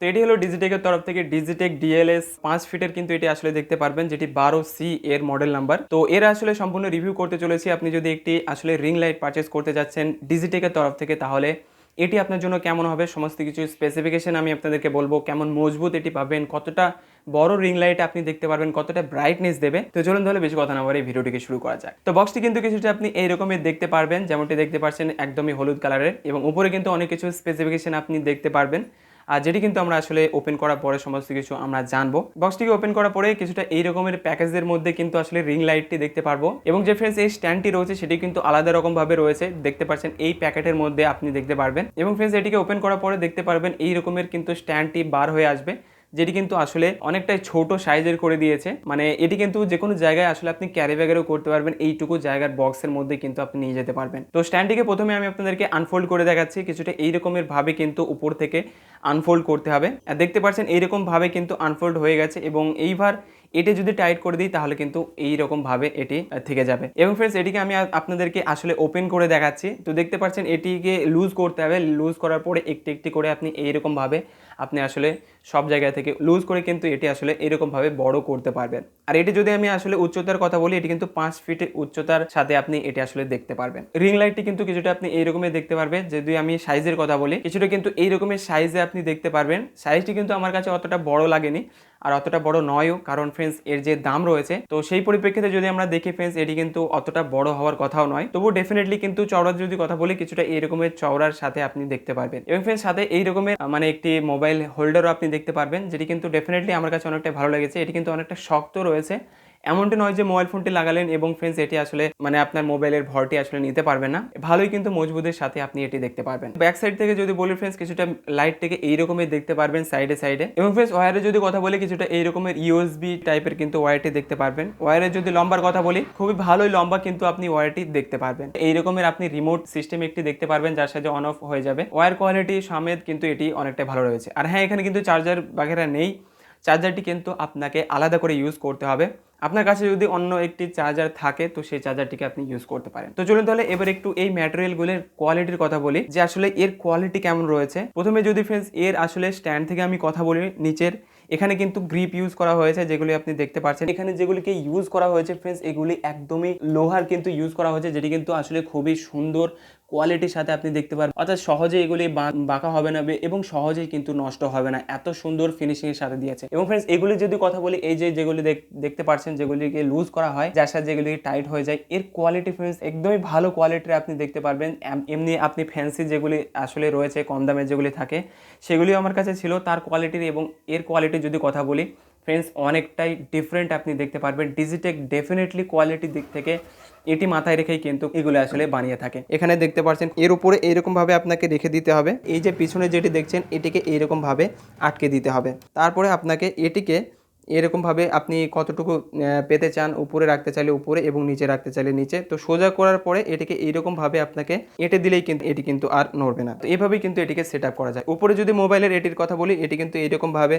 তো এটি হলো ডিজিটেকের তরফ থেকে ডিজিটেক ডিএলএস 5 ফিটের কিন্তু এটি আসলে দেখতে পারবেন, যেটি 12C এর মডেল নাম্বার। তো এর আসলে সম্পূর্ণ রিভিউ করতে চলেছি। আপনি যদি একটি আসলে রিং লাইট পারচেস করতে যাচ্ছেন ডিজিটেকের তরফ থেকে, তাহলে এটি আপনার জন্য কেমন হবে সমস্ত কিছু স্পেসিফিকেশন আমি আপনাদেরকে বলবো, কেমন মজবুত এটি পাবেন, কতটা বড় রিং লাইট আপনি দেখতে পারবেন, কতটা ব্রাইটনেস দেবে। তো চলুন তাহলে বেশি কথা না বলে এই ভিডিওটিকে শুরু করা যায়। তো বক্সটি কিন্তু কিছুটা আপনি এই রকমের দেখতে পারবেন, যেমনটি দেখতে পাচ্ছেন একদমই হলুদ কালারের, এবং উপরে কিন্তু অনেক কিছু স্পেসিফিকেশন আপনি দেখতে পারবেন, আর যেটি কিন্তু আমরা আসলে ওপেন করার পরে সমস্ত কিছু আমরা জানবো। বক্সটিকে ওপেন করার পরে কিছুটা এই রকমের প্যাকেজের মধ্যে কিন্তু আসলে রিং লাইটটি দেখতে পারবো, এবং যে ফ্রেন্ডস এই স্ট্যান্ডটি রয়েছে সেটি কিন্তু আলাদা রকম ভাবে রয়েছে, দেখতে পাচ্ছেন এই প্যাকেটের মধ্যে আপনি দেখতে পারবেন। এবং ফ্রেন্ডস এটিকে ওপেন করার পরে দেখতে পারবেন এই রকমের কিন্তু স্ট্যান্ডটি বার হয়ে আসবে, যেটি কিন্তু আসলে অনেকটাই ছোট সাইজের করে দিয়েছে। মানে এটি কিন্তু যে কোনো জায়গায় আসলে আপনি ক্যারি ব্যাগেরও করতে পারবেন, এইটুকু জায়গার বক্সের মধ্যে কিন্তু আপনি নিয়ে যেতে পারবেন। তো স্ট্যান্ডটিকে প্রথমে আমি আপনাদেরকে আনফোল্ড করে দেখাচ্ছি, কিছুটা এই রকমের ভাবে কিন্তু উপর থেকে আনফোল্ড করতে হবে। আর দেখতে পাচ্ছেন এইরকম ভাবে কিন্তু আনফোল্ড হয়ে গেছে, এবং এইবার এটি যদি টাইট করে দিই তাহলে কিন্তু এইরকম ভাবে এটি থেকে যাবে। এবং ফ্রেন্ডস এটিকে আমি আপনাদেরকে আসলে ওপেন করে দেখাচ্ছি। তো দেখতে পাচ্ছেন এটিকে লুজ করতে হবে, লুজ করার পরে একটি একটি করে আপনি এইরকম ভাবে আপনি আসলে সব জায়গা থেকে লুজ করে কিন্তু এটি আসলে এরকম ভাবে বড় করতে পারবেন। আর এটি যদি আমি আসলে উচ্চতার কথা বলি, এটি কিন্তু 5 ফিটের উচ্চতার সাথে আপনি এটি আসলে দেখতে পারবেন। রিং লাইটটি কিন্তু কিছুটা আপনি এইরকমের দেখতে পারবেন। যদি আমি সাইজের কথা বলি, কিছুটা কিন্তু এইরকমের সাইজে আপনি দেখতে পারবেন। সাইজটি কিন্তু আমার কাছে অতটা বড় লাগেনি, আর অতটা বড় নয়ও, কারণ ফ্রেন্ডস এর যে দাম রয়েছে, তো সেই পরিপ্রেক্ষিতে যদি আমরা দেখি ফ্রেন্ডস এটি কিন্তু অতটা বড় হওয়ার কথাও নয়। তবু ডেফিনেটলি কিন্তু চওড়ার যদি কথা বলি, কিছুটা এই রকমের চওড়ার সাথে আপনি দেখতে পারবেন। এবং ফ্রেন্ডস সাথে এই রকমের মানে একটি মোবাইল হোল্ডারও আপনি দেখতে পারবেন, যেটি কিন্তু ডেফিনেটলি আমার কাছে অনেকটা ভালো লেগেছে। এটি কিন্তু অনেকটা শক্ত রয়েছে, এমনটি নয় যে মোবাইল ফোনটি লাগালেন এবং ফ্রেন্ডস এটি আসলে মানে আপনার মোবাইলের ভরটি আসলে নিতে পারবেন না। ভালোই কিন্তু মজবুতের সাথে আপনি এটি দেখতে পারবেন। ব্যাক সাইড থেকে যদি বলি ফ্রেন্ডস, কিছুটা লাইট থেকে এই রকমের দেখতে পারবেন সাইডে সাইডে। এবং ফ্রেন্ডস ওয়্যারের যদি কথা বলি, কিছুটা এই রকমের ইউএসবি টাইপের কিন্তু ওয়্যারটি দেখতে পারবেন। ওয়্যারের যদি লম্বার কথা বলি, খুবই ভালোই লম্বা কিন্তু আপনি ওয়্যারটি দেখতে পারবেন। এই রকমের আপনি রিমোট সিস্টেম একটি দেখতে পারবেন, যার সাথে অন অফ হয়ে যাবে। ওয়্যার কোয়ালিটি সমেত কিন্তু এটি অনেকটা ভালো রয়েছে। আর হ্যাঁ, এখানে কিন্তু চার্জার বাগেরা নেই, চার্জারটি কিন্তু আপনাকে আলাদা করে ইউজ করতে হবে। আপনার কাছে যদি অন্য একটি চার্জার থাকে তো সেই চার্জারটিকে আপনি ইউজ করতে পারেন। তো চলুন তাহলে এবার একটু এই ম্যাটেরিয়ালগুলোর কোয়ালিটির কথা বলি, যে আসলে এর কোয়ালিটি কেমন রয়েছে। প্রথমে যদি ফ্রেন্ডস এর আসলে স্ট্যান্ড থেকে আমি কথা বলি, নিচের এখানে কিন্তু গ্রিপ ইউজ করা হয়েছে, যেগুলি আপনি দেখতে পাচ্ছেন। এখানে যেগুলিকে ইউজ করা হয়েছে ফ্রেন্ডস, এগুলি একদমই লোহার কিন্তু ইউজ করা হয়েছে, যেটি কিন্তু আসলে খুবই সুন্দর কোয়ালিটির সাথে আপনি দেখতে পারবেন। অর্থাৎ সহজে এগুলি বাঁকা হবে না এবং সহজেই কিন্তু নষ্ট হবে না, এত সুন্দর ফিনিশিং এর সাথে দিয়েছে। এবং ফ্রেন্ডস এগুলি যদি কথা বলি, এই যে যেগুলি দেখতে পাচ্ছেন, যেগুলিকে লুজ করা হয়, যার সাথে যেগুলি টাইট হয়ে যায়, এর কোয়ালিটি ফ্রেন্ডস একদমই ভালো কোয়ালিটির আপনি দেখতে পারবেন। এমনি আপনি ফ্যান্সি যেগুলি আসলে রয়েছে, কম দামের যেগুলি থাকে, সেগুলিও আমার কাছে ছিল তার কোয়ালিটির। এবং এর কোয়ালিটি যদি কথা বলি ফ্রেন্ডস, অনেকটাই ডিফারেন্ট আপনি দেখতে পারবেন। ডিজিটেক ডেফিনেটলি কোয়ালিটির দিক থেকে এটি মাথায় রেখেই কিন্তু এগুলো আসলে বানিয়ে থাকে। এখানে দেখতে পাচ্ছেন এর উপরে এইরকম ভাবে আপনাকে রেখে দিতে হবে। এই যে পিছনে যেটি দেখছেন, এটিকে এইরকম ভাবে আটকে দিতে হবে। তারপরে আপনাকে এটিকে এরকমভাবে আপনি কতটুকু পেতে চান, উপরে রাখতে চাইলে উপরে এবং নিচে রাখতে চাইলে নিচে। তো সোজা করার পরে এটিকে এইরকমভাবে আপনাকে এঁটে দিলেই কিন্তু এটি কিন্তু আর নড়বে না। তো এভাবেই কিন্তু এটিকে সেট আপ করা যায়। উপরে যদি মোবাইলের এটির কথা বলি, এটি কিন্তু এইরকমভাবে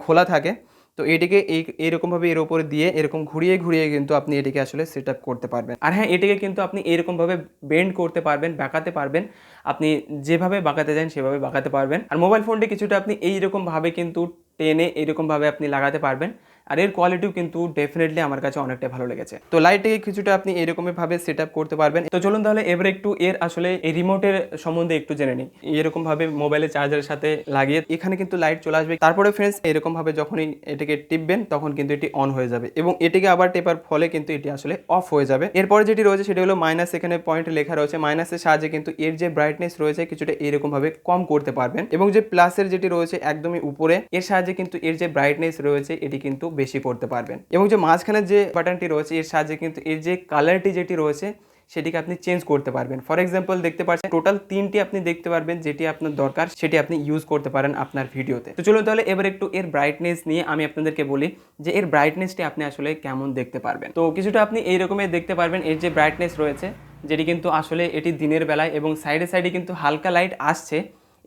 খোলা থাকে। তো এটিকে এইরকমভাবে এর উপরে দিয়ে এরকম ঘুরিয়ে ঘুরিয়ে কিন্তু আপনি এটিকে আসলে সেট আপ করতে পারবেন। আর হ্যাঁ, এটিকে কিন্তু আপনি এইরকমভাবে বেন্ড করতে পারবেন, বাঁকাতে পারবেন। আপনি যেভাবে বাঁকাতে চান সেভাবে বাঁকাতে পারবেন। আর মোবাইল ফোনটি কিছুটা আপনি এইরকমভাবে কিন্তু টেনে এইরকমভাবে আপনি লাগাতে পারবেন। আর এর কোয়ালিটিও কিন্তু ডেফিনেটলি আমার কাছে অনেকটাই ভালো লেগেছে। তো লাইটটিকে কিছুটা আপনি এরকমভাবে সেট আপ করতে পারবেন। তো চলুন তাহলে এবার একটু এর আসলে এই রিমোটের সম্বন্ধে একটু জেনে নিই। এরকমভাবে মোবাইলের চার্জারের সাথে লাগিয়ে এখানে কিন্তু লাইট চলে আসবে। তারপরে ফ্রেন্ডস এরকমভাবে যখনই এটিকে টিপবেন তখন কিন্তু এটি অন হয়ে যাবে, এবং এটিকে আবার টেপার ফলে কিন্তু এটি আসলে অফ হয়ে যাবে। এরপরে যেটি রয়েছে সেটি হলো মাইনাস। এখানে পয়েন্ট লেখা রয়েছে, মাইনাসের সাহায্যে কিন্তু এর যে ব্রাইটনেস রয়েছে কিছুটা এরকমভাবে কম করতে পারবেন। এবং যে প্লাসের যেটি রয়েছে একদমই উপরে, এর সাহায্যে কিন্তু এর যে ব্রাইটনেস রয়েছে এটি কিন্তু বেশি করতে পারবেন। এবং যে মাঝখানে যে বাটনটি রয়েছে এর সাহায্যে কিন্তু এর যে কালারটি যেটি রয়েছে সেটিকে আপনি চেঞ্জ করতে পারবেন। ফর এক্সাম্পল দেখতে পাচ্ছেন টোটাল 3টি আপনি দেখতে পারবেন, যেটি আপনার দরকার সেটি আপনি ইউজ করতে পারেন আপনার ভিডিওতে। তো চলুন তাহলে এবার একটু এর ব্রাইটনেস নিয়ে আমি আপনাদেরকে বলি যে এর ব্রাইটনেসটি আপনি আসলে কেমন দেখতে পারবেন। তো কিছুটা আপনি এই রকমের দেখতে পারবেন। এর যে ব্রাইটনেস রয়েছে যেটি কিন্তু আসলে এটি দিনের বেলায়, এবং সাইডে সাইডে কিন্তু হালকা লাইট আসছে,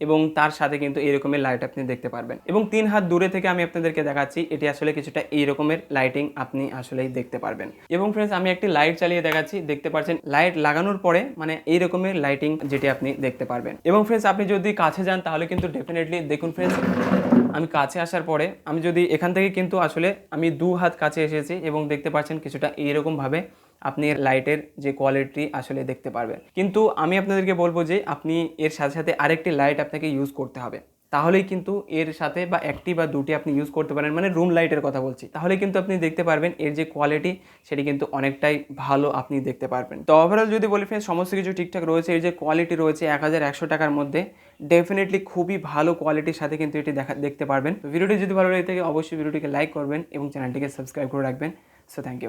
এবং তার সাথে কিন্তু এরকমের লাইট আপনি দেখতে পারবেন। এবং 3 হাত দূরে থেকে আমি আপনাদেরকে দেখাচ্ছি, এটি আসলে কিছুটা এই রকমের লাইটিং আপনি আসলেই দেখতে পারবেন। এবং ফ্রেন্ডস আমি একটি লাইট চালিয়ে দেখাচ্ছি, দেখতে পাচ্ছেন লাইট লাগানোর পরে মানে এই রকমের লাইটিং যেটি আপনি দেখতে পারবেন। এবং ফ্রেন্ডস আপনি যদি কাছে যান তাহলে কিন্তু ডেফিনেটলি দেখুন ফ্রেন্ডস, আমি কাছে আসার পরে আমি যদি এখান থেকে কিন্তু আসলে আমি 2 হাত কাছে এসেছি এবং দেখতে পাচ্ছেন কিছুটা এইরকমভাবে আপনি লাইটের যে কোয়ালিটি আসলে দেখতে পারবেন। কিন্তু আমি আপনাদেরকে বলবো যে আপনি এর সাথে সাথে আরেকটি লাইট আপনাকে ইউজ করতে হবে, তাহলেই কিন্তু এর সাথে বা একটি বা দুটি আপনি ইউজ করতে পারেন, মানে রুম লাইটের কথা বলছি, তাহলে কিন্তু আপনি দেখতে পারবেন এর যে কোয়ালিটি সেটি কিন্তু অনেকটাই ভালো আপনি দেখতে পারবেন। তো ওভারঅল যদি বলি ফ্রেন্ডস সমস্ত কিছু ঠিকঠাক রয়েছে, এর যে কোয়ালিটি রয়েছে 1100 টাকার মধ্যে ডেফিনেটলি খুবই ভালো কোয়ালিটির সাথে কিন্তু এটি দেখতে পারবেন। তো ভিডিওটি যদি ভালো লাগে থাকে অবশ্যই ভিডিওটিকে লাইক করবেন এবং চ্যানেলটিকে সাবস্ক্রাইব করে রাখবেন। So thank you.